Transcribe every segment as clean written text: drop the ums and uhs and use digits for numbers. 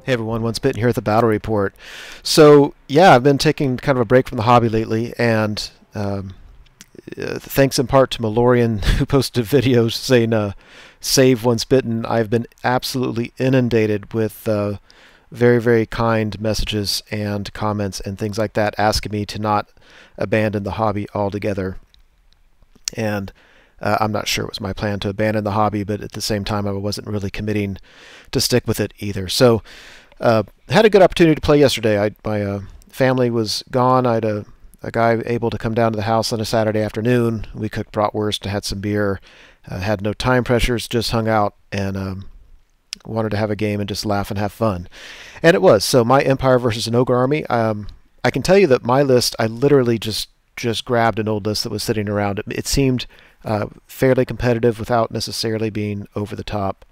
Hey everyone, Once Bitten here at the Battle Report. So yeah, I've been taking kind of a break from the hobby lately, and thanks in part to Malorian who posted videos saying save Once Bitten, I've been absolutely inundated with very, very kind messages and comments and things like that asking me to not abandon the hobby altogether. And I'm not sure it was my plan to abandon the hobby, but at the same time I wasn't really committing to stick with it either. So had a good opportunity to play yesterday. My family was gone. I had a guy able to come down to the house on a Saturday afternoon. We cooked bratwurst, had some beer, had no time pressures, just hung out and wanted to have a game and just laugh and have fun. And it was. So my Empire versus an Ogre army. I can tell you that my list, I literally just grabbed an old list that was sitting around. It seemed fairly competitive without necessarily being over the top.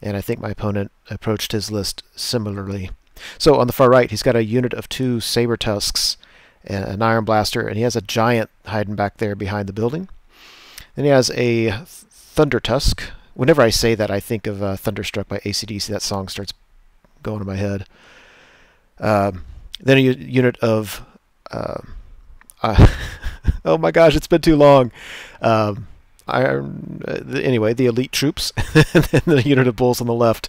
And I think my opponent approached his list similarly. So on the far right, he's got a unit of 2 saber tusks, an iron blaster, and he has a giant hiding back there behind the building. Then he has a thunder tusk. Whenever I say that, I think of Thunderstruck by AC/DC. That song starts going in my head. Then a unit of oh my gosh, it's been too long. Anyway, the elite troops, and then the unit of bulls on the left.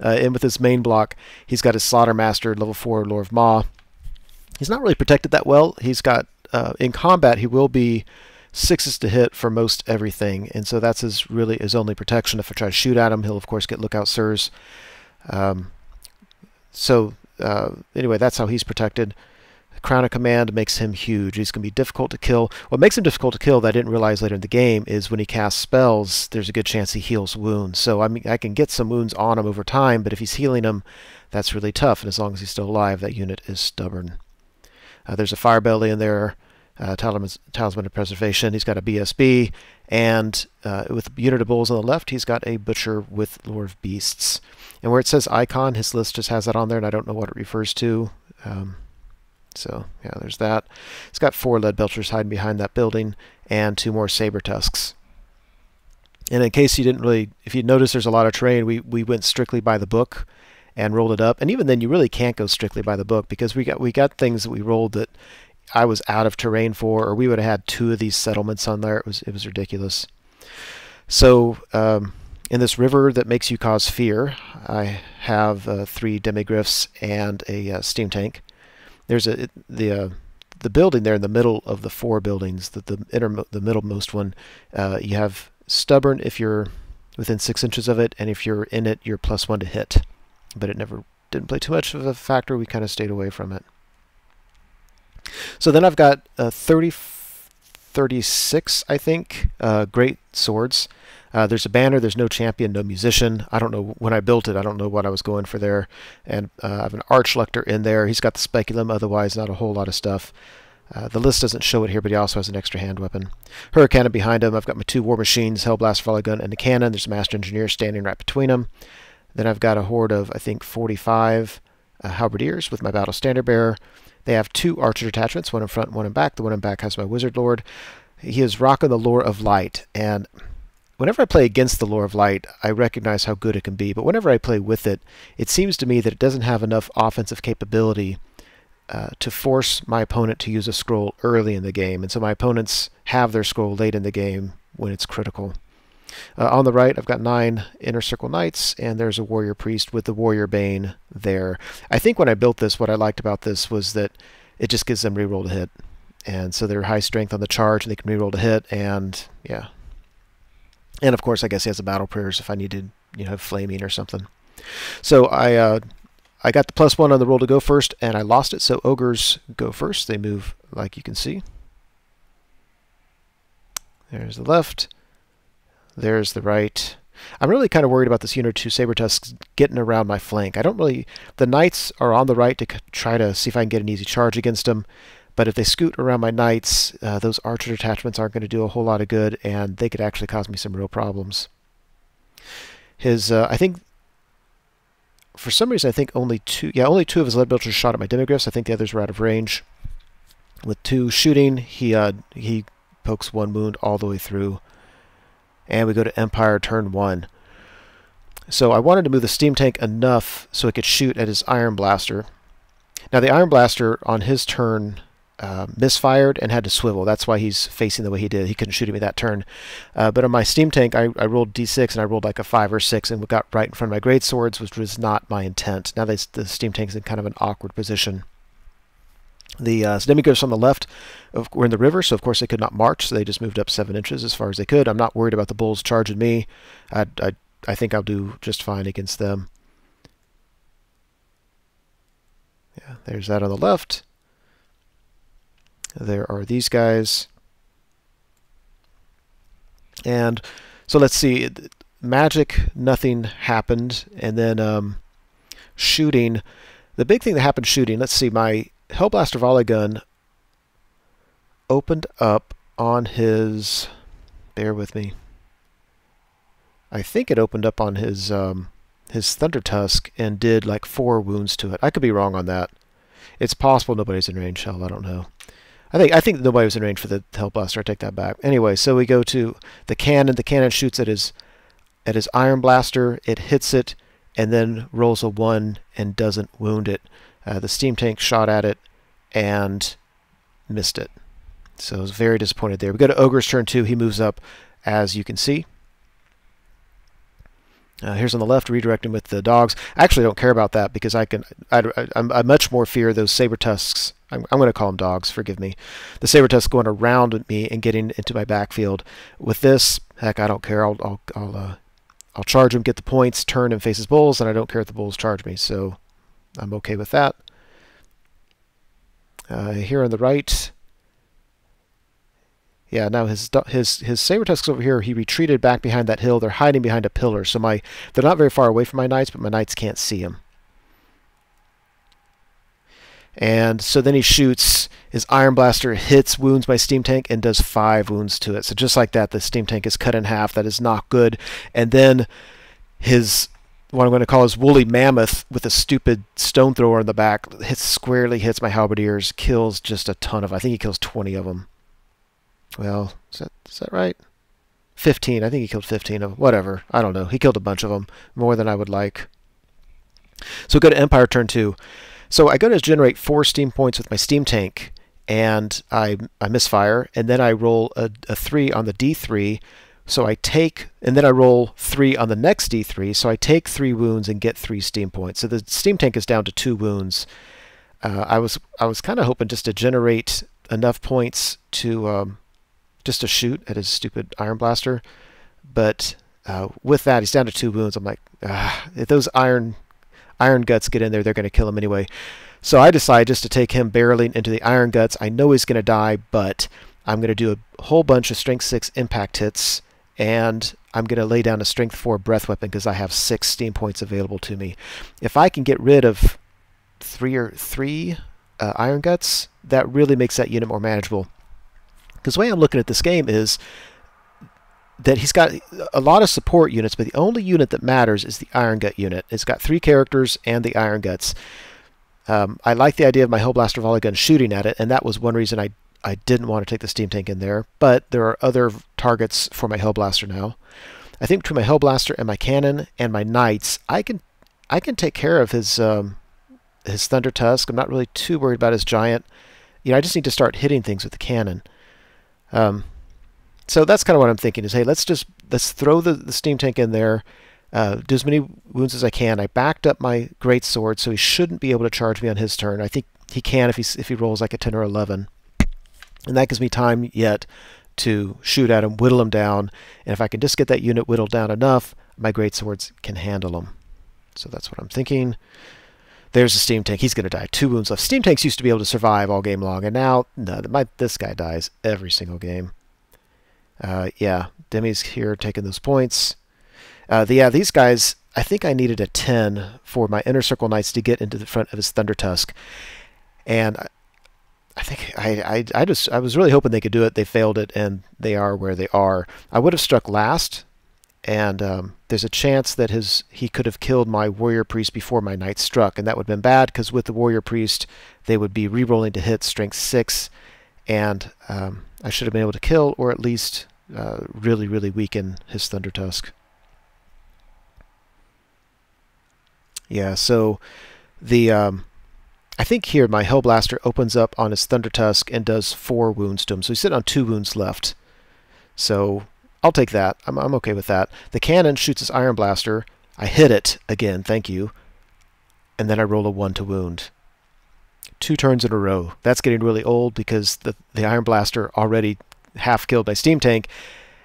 In with his main block, he's got his Slaughtermaster, level 4 Lord of Maw. He's not really protected that well. He's got, in combat, he will be 6s to hit for most everything, and so that's really his only protection. If I try to shoot at him, he'll of course get Lookout Sirs. Anyway, that's how he's protected. Crown of Command makes him huge. He's going to be difficult to kill. What makes him difficult to kill that I didn't realize later in the game is when he casts spells, there's a good chance he heals wounds. So I mean, I can get some wounds on him over time, but if he's healing them, that's really tough. And as long as he's still alive, that unit is stubborn. There's a Fire Belly in there, Talisman of Preservation. He's got a BSB, and with the unit of bulls on the left, he's got a Butcher with Lord of Beasts. And where it says Icon, his list just has that on there, and I don't know what it refers to. So, yeah, there's that. It's got 4 lead belchers hiding behind that building and 2 more saber tusks. And in case you didn't really, if you notice there's a lot of terrain, we went strictly by the book and rolled it up. And even then, you really can't go strictly by the book because we got things that we rolled that I was out of terrain for, or we would have had 2 of these settlements on there. It was ridiculous. So, in this river that makes you cause fear, I have 3 demigryphs and a steam tank. There's the building there in the middle of the 4 buildings, the middlemost one. You have stubborn if you're within 6 inches of it, and if you're in it, you're +1 to hit. But it didn't play too much of a factor. We kind of stayed away from it. So then I've got 36, I think, great swords. There's a banner, there's no champion, no musician. I don't know, when I built it, I don't know what I was going for there. And I have an Archlector in there. He's got the Speculum, otherwise not a whole lot of stuff. The list doesn't show it here, but he also has an extra hand weapon. Hurricane behind him. I've got my 2 War Machines, Hellblast, Volley Gun, and a cannon. There's a Master Engineer standing right between them. Then I've got a horde of, I think, 45 Halberdiers with my Battle Standard Bearer. They have 2 Archer detachments, one in front and one in back. The one in back has my Wizard Lord. He is rocking the Lore of Light, and whenever I play against the Lore of Light, I recognize how good it can be, but whenever I play with it, it seems to me that it doesn't have enough offensive capability to force my opponent to use a scroll early in the game, and so my opponents have their scroll late in the game when it's critical. On the right, I've got 9 Inner Circle Knights, and there's a Warrior Priest with the Warrior Bane there. I think when I built this, what I liked about this was that it just gives them reroll to hit, and so they're high strength on the charge, and they can reroll to hit, and yeah. And of course, I guess he has a Battle Prayers if I needed, have flaming or something. So I got the +1 on the roll to go first, and I lost it. So ogres go first. They move like you can see. There's the left. There's the right. I'm really kind of worried about this unit of 2 saber tusks getting around my flank. I don't really. The knights are on the right to try to see if I can get an easy charge against them. But if they scoot around my knights, those archer detachments aren't going to do a whole lot of good, and they could actually cause me some real problems. I think, for some reason, I think only 2 of his lead belchers shot at my demigryphs. I think the others were out of range. With 2 shooting, he pokes 1 wound all the way through. And we go to Empire turn 1. So I wanted to move the steam tank enough so it could shoot at his iron blaster. Now the iron blaster on his turn misfired and had to swivel. That's why he's facing the way he did. He couldn't shoot at me that turn. But on my steam tank, I rolled d6 and I rolled like a 5 or 6 and got right in front of my great swords, which was not my intent. Now the steam tank's in kind of an awkward position. The demigods on the left were in the river, so of course they could not march, so they just moved up 7 inches as far as they could. I'm not worried about the bulls charging me. I think I'll do just fine against them. Yeah, there's that on the left. There are these guys. And so let's see. Magic, nothing happened. And then shooting. The big thing that happened shooting, let's see, my Hellblaster volley gun opened up on his... Bear with me. I think it opened up on his Thunder Tusk and did like 4 wounds to it. I could be wrong on that. It's possible nobody's in range. Hell, I don't know. I think nobody was in range for the Hellblaster. I take that back. Anyway, so we go to the cannon. The cannon shoots at his Iron Blaster. It hits it and then rolls a 1 and doesn't wound it. The steam tank shot at it and missed it. So I was very disappointed there. We go to Ogre's turn 2. He moves up, as you can see. Here's on the left, redirecting with the dogs. I actually don't care about that because I much more fear those saber tusks. I'm going to call them dogs. Forgive me. The saber tusks going around me and getting into my backfield. With this, heck, I don't care. I'll charge him, get the points, turn and face his bulls, and I don't care if the bulls charge me. So I'm okay with that. Here on the right. Yeah, now his saber tusks over here. He retreated back behind that hill. They're hiding behind a pillar, so they're not very far away from my knights, but my knights can't see him. And so then he shoots. His Iron Blaster hits, wounds my steam tank, and does 5 wounds to it. So just like that, the steam tank is cut in half. That is not good. And then what I'm going to call his woolly mammoth with a stupid stone thrower in the back squarely hits my halberdiers, kills just a ton of. I think he kills 20 of them. Well, is that right? 15. I think he killed 15 of them. Whatever. I don't know. He killed a bunch of them. More than I would like. So go to Empire turn 2. So I go to generate 4 steam points with my steam tank, and I misfire, and then I roll a 3 on the D3. So I take, and then I roll 3 on the next D3. So I take 3 wounds and get 3 steam points. So the steam tank is down to 2 wounds. I was kind of hoping just to generate enough points to just to shoot at his stupid Iron Blaster, but with that he's down to 2 wounds. I'm like, if those iron guts get in there, they're going to kill him anyway. So I decide just to take him barreling into the iron guts. I know he's going to die, but I'm going to do a whole bunch of strength 6 impact hits, and I'm going to lay down a strength 4 breath weapon because I have 6 steam points available to me. If I can get rid of 3 iron guts, that really makes that unit more manageable. Because the way I'm looking at this game is that he's got a lot of support units, but the only unit that matters is the Iron Gut unit. It's got 3 characters and the Iron Guts. I like the idea of my Hellblaster volley gun shooting at it, and that was one reason I didn't want to take the steam tank in there. But there are other targets for my Hellblaster now. I think between my Hellblaster and my cannon and my knights, I can take care of his Thunder Tusk. I'm not really too worried about his giant. I just need to start hitting things with the cannon. So that's kind of what I'm thinking is, hey, let's throw the steam tank in there, do as many wounds as I can. I backed up my great sword, so he shouldn't be able to charge me on his turn. I think he can if he rolls like a 10 or 11. And that gives me time yet to shoot at him, whittle him down, and if I can just get that unit whittled down enough, my great swords can handle him. So that's what I'm thinking. There's a steam tank. He's going to die. 2 wounds left. Steam tanks used to be able to survive all game long, and now, no, this guy dies every single game. Yeah, Demi's here taking those points. Yeah, these guys, I think I needed a 10 for my Inner Circle Knights to get into the front of his Thunder Tusk. And I think I was really hoping they could do it. They failed it, and they are where they are. I would have struck last, and there's a chance that he could have killed my Warrior Priest before my Knight struck, and that would have been bad, because with the Warrior Priest, they would be re-rolling to hit strength 6, and I should have been able to kill, or at least really, really weaken his Thunder Tusk. Yeah, so the I think here my Hellblaster opens up on his Thunder Tusk and does 4 wounds to him. So he's sitting on 2 wounds left. So I'll take that. I'm okay with that. The cannon shoots his Iron Blaster. I hit it again, thank you. And then I roll a 1 to wound. 2 turns in a row. That's getting really old because the Iron Blaster already half killed my Steam Tank.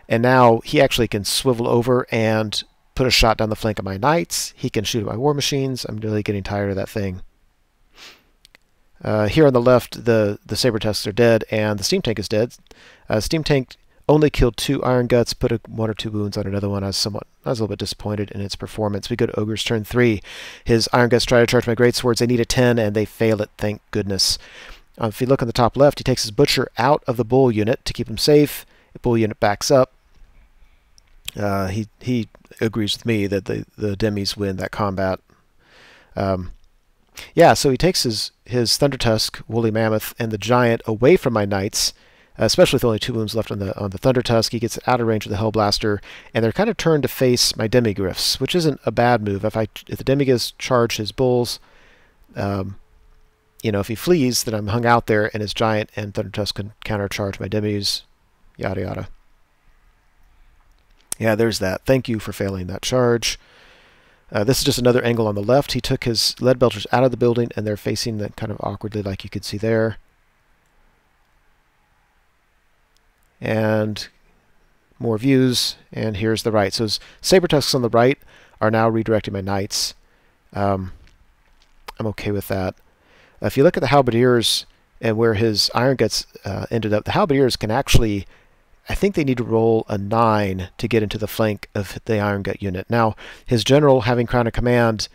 And now he actually can swivel over and put a shot down the flank of my Knights. He can shoot at my War Machines. I'm really getting tired of that thing. Here on the left, the Saber Tusks are dead, and the Steam Tank is dead. Steam Tank only killed 2 Iron Guts, put 1 or 2 wounds on another one. I was a little bit disappointed in its performance. We go to Ogre's turn 3. His Iron Guts try to charge my Greatswords. They need a 10, and they fail it, thank goodness. If you look on the top left, he takes his Butcher out of the Bull unit to keep him safe. The Bull unit backs up. He agrees with me that the Demis win that combat. Yeah, so he takes his Thunder Tusk, Woolly Mammoth, and the Giant away from my Knights, especially with only 2 wounds left on the Thunder Tusk. He gets out of range of the Hellblaster, and they're kind of turned to face my Demigryphs, which isn't a bad move. If the Demigryphs charge his Bulls, you know, if he flees, then I'm hung out there, and his Giant and Thunder Tusk can countercharge my Demis, yada yada. Yeah, there's that. Thank you for failing that charge. This is just another angle on the left. He took his Lead Belchers out of the building, and they're facing that kind of awkwardly like you could see there. And more views, and here's the right. So his Saber Tusks on the right are now redirecting my Knights. I'm okay with that. If you look at the Halberdiers and where his Iron Guts ended up, the Halberdiers can actually... I think they need to roll a 9 to get into the flank of the Iron Gut unit. Now, his general having Crown of Command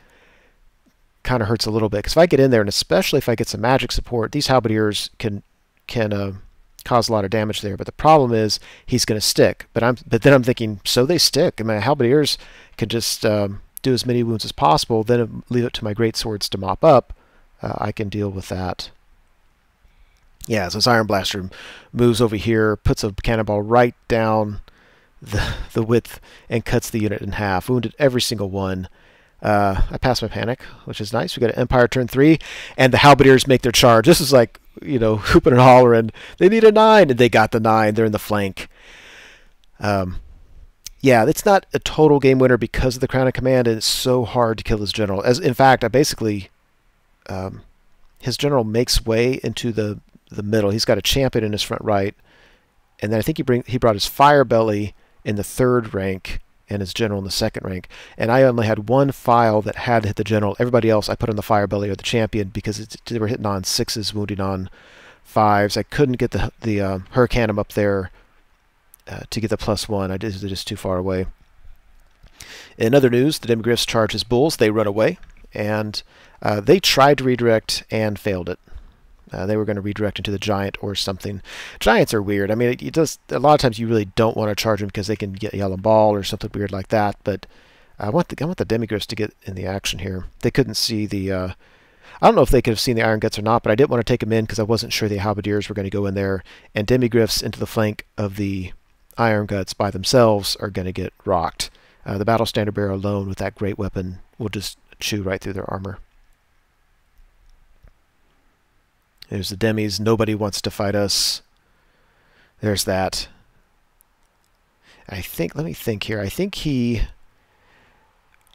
kind of hurts a little bit, because if I get in there, and especially if I get some magic support, these Halberdiers can cause a lot of damage there. But the problem is he's going to stick. But then I'm thinking, so they stick. I mean, Halberdiers can just do as many wounds as possible, then leave it to my great swords to mop up. I can deal with that. Yeah, so his Iron Blaster moves over here, puts a cannonball right down the width, and cuts the unit in half. Wounded every single one. I passed my panic, which is nice. We got an Empire turn 3, and the Halberdiers make their charge. This is like, you know, hooping and hollering. They need a 9, and they got the 9. They're in the flank. Yeah, it's not a total game winner because of the Crown of Command, and it's so hard to kill his general. In fact, I basically... his general makes way into the middle. He's got a champion in his front right, and then I think he brought his Fire Belly in the 3rd rank and his general in the 2nd rank. And I only had 1 file that had hit the general. Everybody else I put on the Fire Belly or the champion because they were hitting on 6s, wounding on 5s. I couldn't get the Hurricanum up there to get the +1. They're just too far away. In other news, the Demigryphs charge his Bulls. They run away, and they tried to redirect and failed it. They were going to redirect into the Giant or something. Giants are weird. I mean, a lot of times you really don't want to charge them because they can get Yellow Ball or something weird like that. But I want the Demigryphs to get in the action here. They couldn't see the... I don't know if they could have seen the Iron Guts or not, but I didn't want to take them in because I wasn't sure the Halberdiers were going to go in there. And Demigryphs into the flank of the Iron Guts by themselves are going to get rocked. The Battle Standard Bearer alone with that great weapon will just chew right through their armor. There's the Demis. Nobody wants to fight us. There's that. Let me think here. I think he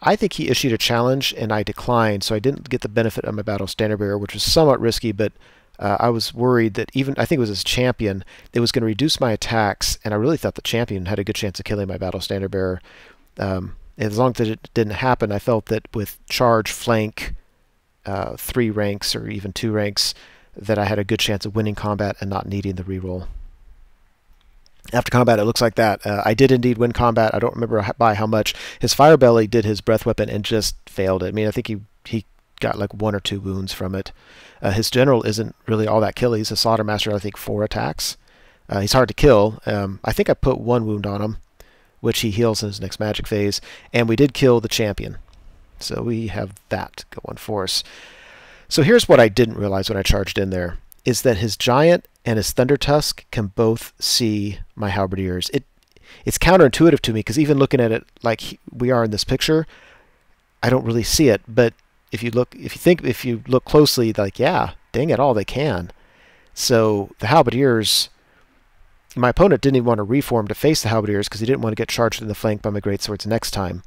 issued a challenge and I declined, so I didn't get the benefit of my Battle Standard Bearer, which was somewhat risky, but I was worried that I think it was his champion, it was going to reduce my attacks, and I really thought the champion had a good chance of killing my Battle Standard Bearer. As long as it didn't happen, I felt that with charge, flank, 3 ranks or even 2 ranks, that I had a good chance of winning combat and not needing the reroll. After combat, it looks like that. I did indeed win combat. I don't remember by how much. His Fire Belly did his breath weapon and just failed it. I mean, I think he got like 1 or 2 wounds from it. His general isn't really all that kill. He's a Slaughter Master, I think 4 attacks. He's hard to kill. I think I put 1 wound on him, which he heals in his next magic phase. And we did kill the champion. So we have that going for us. So here's what I didn't realize when I charged in there, is that his Giant and his Thunder Tusk can both see my Halberdiers. It's counterintuitive to me, because even looking at it like we are in this picture, I don't really see it. But if you look closely, like, yeah, dang it all, they can. So the halberdiers, my opponent didn't even want to reform to face the halberdiers because he didn't want to get charged in the flank by my greatswords next time.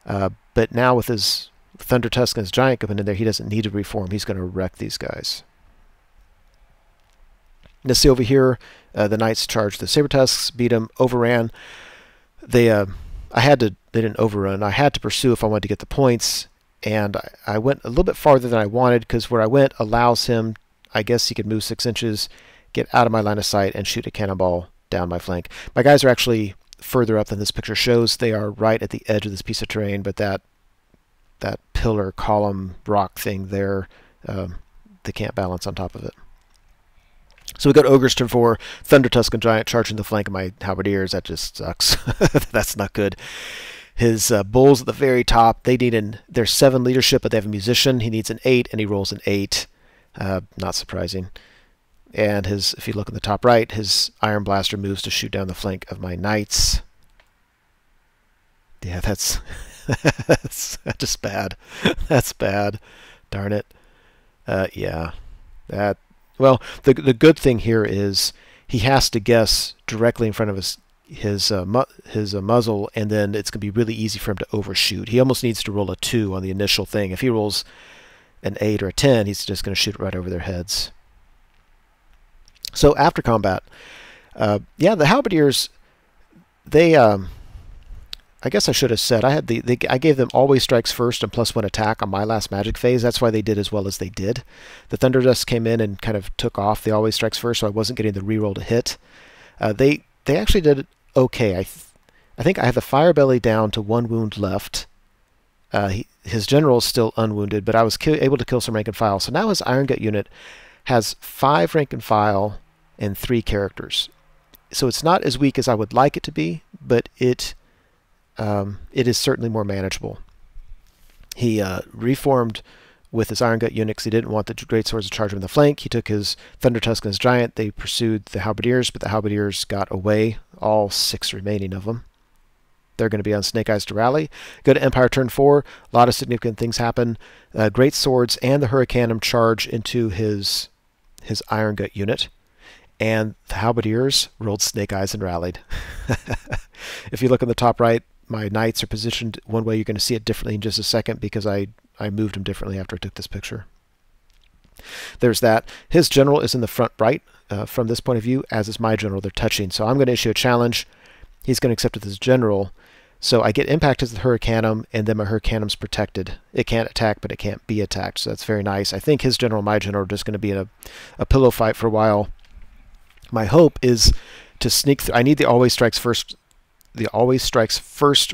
But now with his Thunder Tusk and his Giant coming in there, he doesn't need to reform. He's going to wreck these guys. Now see over here, the Knights charged the Saber Tusks, beat them, overran. They didn't overrun. I had to pursue if I wanted to get the points, and I went a little bit farther than I wanted because where I went allows him, I guess he could move 6 inches, get out of my line of sight, and shoot a cannonball down my flank. My guys are actually further up than this picture shows. They are right at the edge of this piece of terrain, but that pillar, column, rock thing there, they can't balance on top of it. So we go to Ogres turn 4, Thunder Tusk and Giant charging the flank of my halberdiers. That just sucks. That's not good. His bulls at the very top, they're 7 leadership, but they have a musician. He needs an 8, and he rolls an 8. Not surprising. And if you look in the top right, his Iron Blaster moves to shoot down the flank of my Knights. Yeah, that's just bad. That's bad. Darn it. Yeah. Well, the good thing here is he has to guess directly in front of his muzzle, and then it's going to be really easy for him to overshoot. He almost needs to roll a 2 on the initial thing. If he rolls an 8 or a 10, he's just going to shoot it right over their heads. So after combat, yeah, the halberdiers, I guess I should have said I gave them always strikes first and +1 attack on my last magic phase. That's why they did as well as they did. The Thunder Dust came in and kind of took off the always strikes first, so I wasn't getting the reroll to hit. They actually did okay. I think I have the Fire Belly down to 1 wound left. His general is still unwounded, but I was able to kill some rank and file. So now his Iron Gut unit has 5 rank and file and 3 characters. So it's not as weak as I would like it to be, but it is certainly more manageable. He reformed with his Iron Gut unit because he didn't want the greatswords to charge him in the flank. He took his Thunder Tusk and his Giant. They pursued the halberdiers, but the halberdiers got away, all 6 remaining of them. They're going to be on Snake Eyes to rally. Go to Empire turn 4. A lot of significant things happen. Great Swords and the Hurricanum charge into his Iron Gut unit. And the halberdiers rolled Snake Eyes and rallied. If you look in the top right, my Knights are positioned one way. You're going to see it differently in just a second because I moved them differently after I took this picture. There's that. His general is in the front right from this point of view, as is my general. They're touching. So I'm going to issue a challenge. He's going to accept it as general. So I get impact as the Hurricanum, and then my Hurricanum's protected. It can't attack, but it can't be attacked. So that's very nice. I think his general and my general are just going to be in a pillow fight for a while. My hope is to sneak through. I need the always strikes first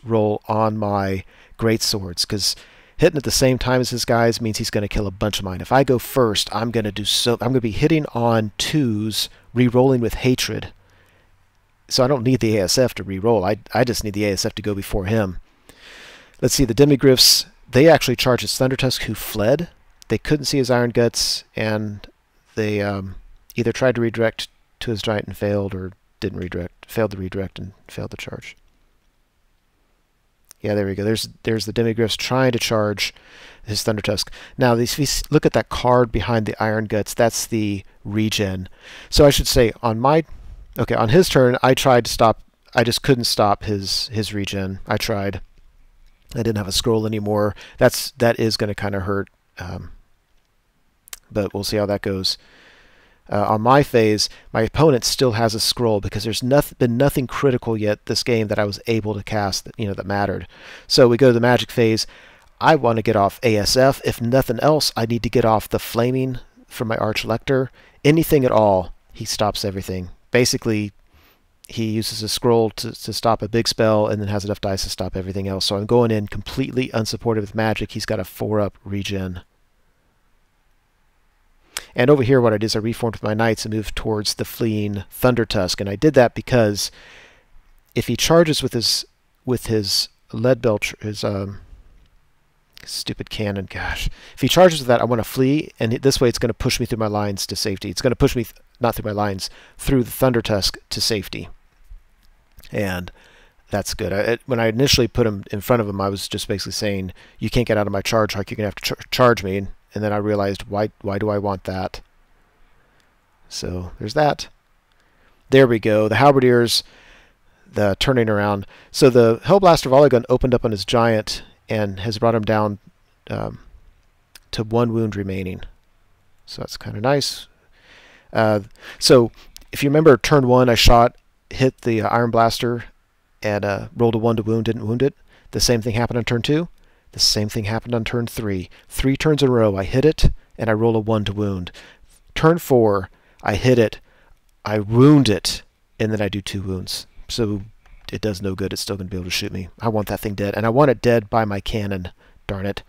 roll on my great swords, because hitting at the same time as his guys means he's going to kill a bunch of mine. If I go first, I'm going to be hitting on 2s, re-rolling with hatred. So I don't need the ASF to re-roll. I just need the ASF to go before him. Let's see, the Demigryphs, they actually charged his Thunder Tusk, who fled. They couldn't see his Iron Guts, and they either tried to redirect to his Giant and failed, or didn't redirect, failed to redirect and failed to charge. Yeah, there we go. There's the Demigryphs trying to charge his Thunder Tusk. Now, if you look at that card behind the Iron Guts, that's the regen. So I should say, on his turn, I tried to stop. I just couldn't stop his regen. I tried. I didn't have a scroll anymore. That is going to kind of hurt. But we'll see how that goes. On my phase, my opponent still has a scroll because there's been nothing critical yet this game that I was able to cast that mattered. So we go to the magic phase. I want to get off ASF. If nothing else, I need to get off the flaming from my Archlector. Anything at all, he stops everything. Basically, he uses a scroll to stop a big spell and then has enough dice to stop everything else. So I'm going in completely unsupported with magic. He's got a 4-up regen. And over here, what I did is I reformed with my Knights and moved towards the fleeing Thunder Tusk. And I did that because if he charges with his lead belch, his stupid cannon, gosh. If he charges with that, I want to flee, and this way it's going to push me through my lines to safety. It's going to push me, not through my lines, through the Thunder Tusk to safety. And that's good. When I initially put him in front of him, I was just basically saying, you can't get out of my charge, like you're going to have to charge me. And then I realized, why do I want that? So there's that. There we go. The halberdiers, the turning around. So the Hellblaster volley gun opened up on his giant and has brought him down to 1 wound remaining. So that's kind of nice. So if you remember turn 1, I hit the Iron Blaster and rolled a 1 to wound, didn't wound it. The same thing happened on turn 2. The same thing happened on turn 3. 3 turns in a row, I hit it, and I roll a 1 to wound. Turn 4, I hit it, I wound it, and then I do 2 wounds. So it does no good. It's still going to be able to shoot me. I want that thing dead, and I want it dead by my cannon. Darn it.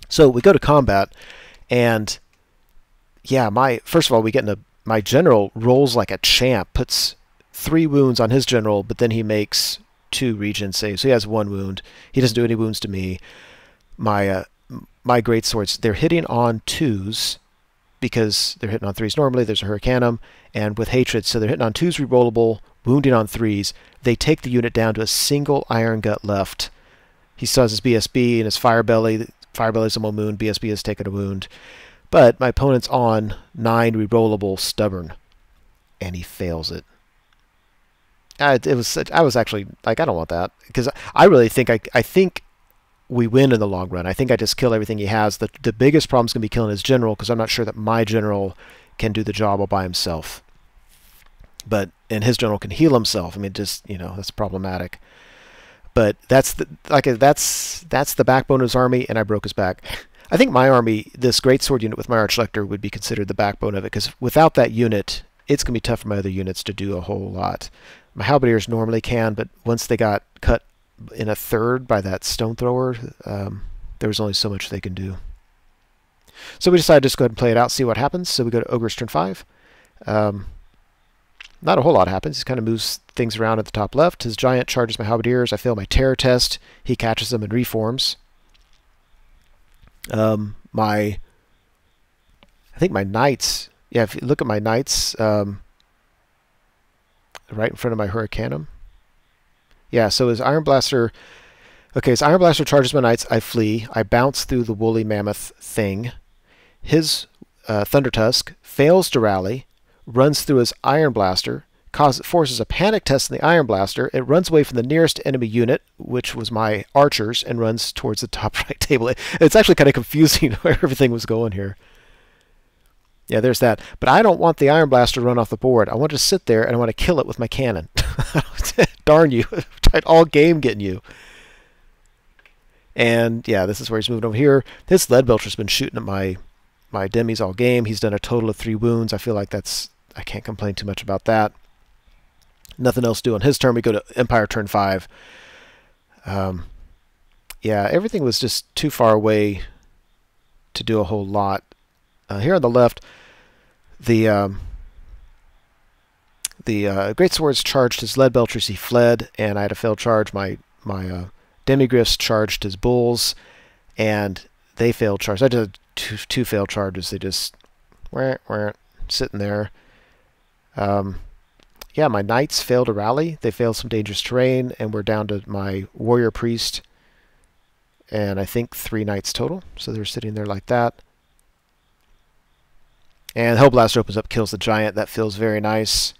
So we go to combat, and yeah, first of all, we get my general rolls like a champ, puts 3 wounds on his general, but then he makes 2 regen saves. So he has 1 wound. He doesn't do any wounds to me. My greatswords, they're hitting on 2s because they're hitting on 3s normally. There's a Hurricanum, and with hatred, so they're hitting on 2s rerollable, wounding on 3s. They take the unit down to a single iron gut left. He still has his BSB and his Fire Belly. Fire Belly's a wound. BSB has taken a wound. But my opponent's on 9 rerollable stubborn, and he fails it. I was actually like, I don't want that, because I really think I think we win in the long run. I think I just kill everything he has. The biggest problem is going to be killing his general, because I'm not sure that my general can do the job all by himself. And his general can heal himself. I mean, just, that's problematic. But that's the backbone of his army, and I broke his back. I think my army, this greatsword unit with my Archlector, would be considered the backbone of it, because without that unit, it's going to be tough for my other units to do a whole lot. My halberdiers normally can, but once they got cut in a third by that stone thrower, there was only so much they can do. So we decided to just go ahead and play it out, see what happens. So we go to Ogres turn 5. Not a whole lot happens. He kind of moves things around at the top left. His giant charges my halberdiers. I fail my terror test. He catches them and reforms. I think my knights, yeah, if you look at my knights, right in front of my Hurricanum. Yeah, so his Iron Blaster, okay, his Iron Blaster charges my knights, I flee, I bounce through the woolly mammoth thing. His Thunder Tusk fails to rally, runs through his Iron Blaster, forces a panic test in the Iron Blaster. It runs away from the nearest enemy unit, which was my archers, and runs towards the top right table. It's actually kind of confusing where everything was going here. Yeah, there's that. But I don't want the Iron Blaster to run off the board. I want to sit there, and I want to kill it with my cannon. Darn you. I've tried all game getting you. And, yeah, this is where he's moving over here. This Leadbelcher's been shooting at my demis all game. He's done a total of 3 wounds. I feel like I can't complain too much about that. Nothing else to do on his turn. We go to Empire turn 5. Yeah, everything was just too far away to do a whole lot. Here on the left, the greatswords charged his Leadbelchers. He fled, and I had a failed charge. My demigriffs charged his bulls, and they failed charge. I did two failed charges. They just weren't sitting there. Yeah, my knights failed to rally. They failed some dangerous terrain, and we're down to my warrior priest, and I think 3 knights total. So they're sitting there like that. And Hellblaster opens up, kills the giant. That feels very nice.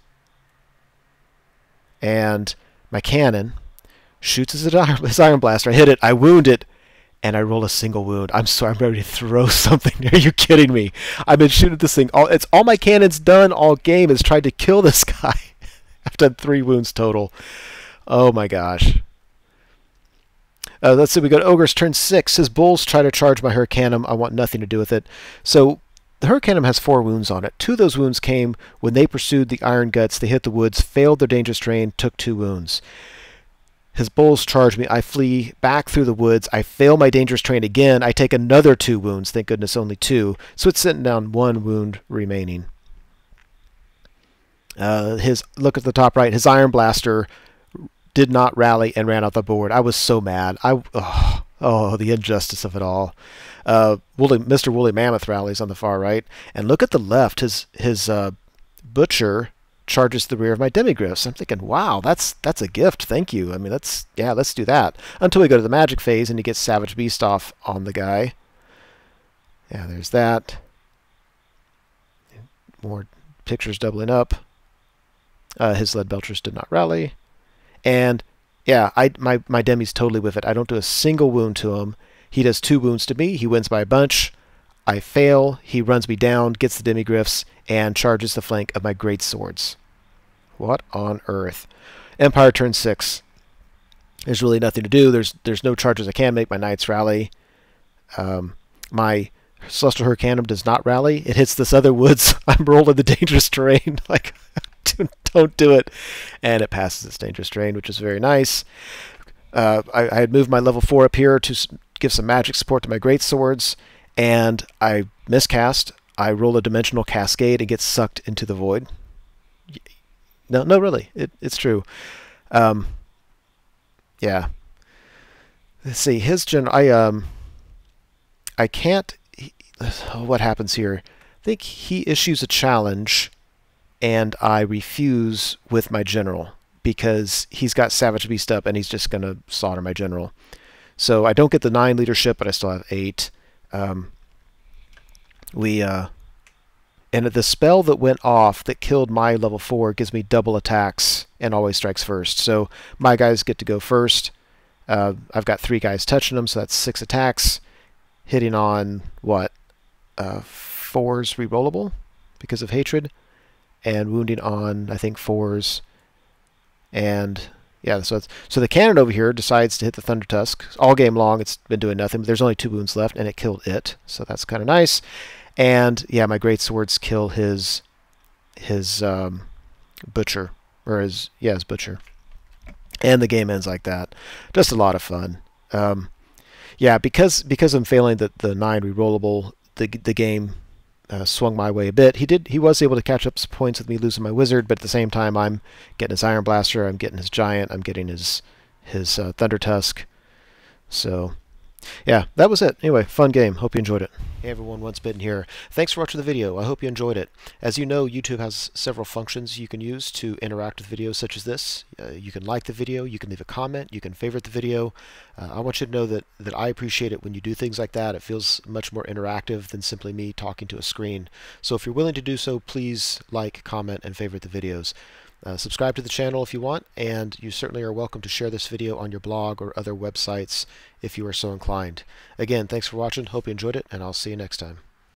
And my cannon shoots his Iron Blaster. I hit it. I wound it. And I roll a single wound. I'm sorry. I'm ready to throw something. Are you kidding me? I've been shooting this thing. It's all my cannon's done all game is tried to kill this guy. I've done 3 wounds total. Oh my gosh. Let's see. We go to Ogres turn 6. His bulls try to charge my Hurricanum. I want nothing to do with it. So the Hurricanum has 4 wounds on it. 2 of those wounds came when they pursued the Iron Guts. They hit the woods, failed their dangerous terrain, took 2 wounds. His bulls charge me. I flee back through the woods. I fail my dangerous terrain again. I take another 2 wounds. Thank goodness only 2. So it's sitting down 1 wound remaining. Look at the top right. His Iron Blaster did not rally and ran off the board. I was so mad. Oh, the injustice of it all. Mr. Woolly Mammoth rallies on the far right, and look at the left. His Butcher charges the rear of my demigriffs. I'm thinking, wow, that's a gift. Thank you. I mean, let's do that. Until we go to the magic phase and he gets Savage Beast off on the guy. Yeah, there's that. More pictures doubling up. His lead belchers did not rally. And yeah, my demi's totally with it. I don't do a single wound to him. He does 2 wounds to me. He wins by a bunch. I fail. He runs me down, gets the demigriffs, and charges the flank of my great swords. What on earth? Empire turn 6. There's really nothing to do. There's no charges I can make. My knights rally. My Celestial Hurricanum does not rally. It hits this other woods. I'm rolling the dangerous terrain. Like, don't do it. And it passes its dangerous terrain, which is very nice. I had moved my level 4 up here to give some magic support to my great swords, and I miscast. I roll a dimensional cascade and get sucked into the void. No, really, it's true. Yeah. Let's see. His general. I can't. What happens here? I think he issues a challenge, and I refuse with my general because he's got Savage Beast up, and he's just going to slaughter my general. So I don't get the 9 leadership, but I still have 8. And the spell that went off that killed my level 4 gives me double attacks and always strikes first. So my guys get to go first. I've got 3 guys touching them, so that's 6 attacks. Hitting on, what, 4s rerollable because of hatred. And wounding on, I think, 4s. And yeah, so the cannon over here decides to hit the Thunder Tusk. All game long, it's been doing nothing, but there's only 2 wounds left, and it killed it. So that's kind of nice. And yeah, my great swords kill his butcher, or his butcher, and the game ends like that. Just a lot of fun. Yeah, because I'm failing the 9 rerollable, the game swung my way a bit. He was able to catch up some points with me losing my wizard, but at the same time I'm getting his Iron Blaster, I'm getting his giant, I'm getting his Thunder Tusk. So yeah, that was it. Anyway, fun game. Hope you enjoyed it. Hey everyone, Once Bitten here. Thanks for watching the video. I hope you enjoyed it. As you know, YouTube has several functions you can use to interact with videos such as this. You can like the video, you can leave a comment, you can favorite the video. I want you to know that I appreciate it when you do things like that. It feels much more interactive than simply me talking to a screen. So if you're willing to do so, please like, comment, and favorite the videos. Subscribe to the channel if you want, and you certainly are welcome to share this video on your blog or other websites if you are so inclined. Again, thanks for watching, hope you enjoyed it, and I'll see you next time.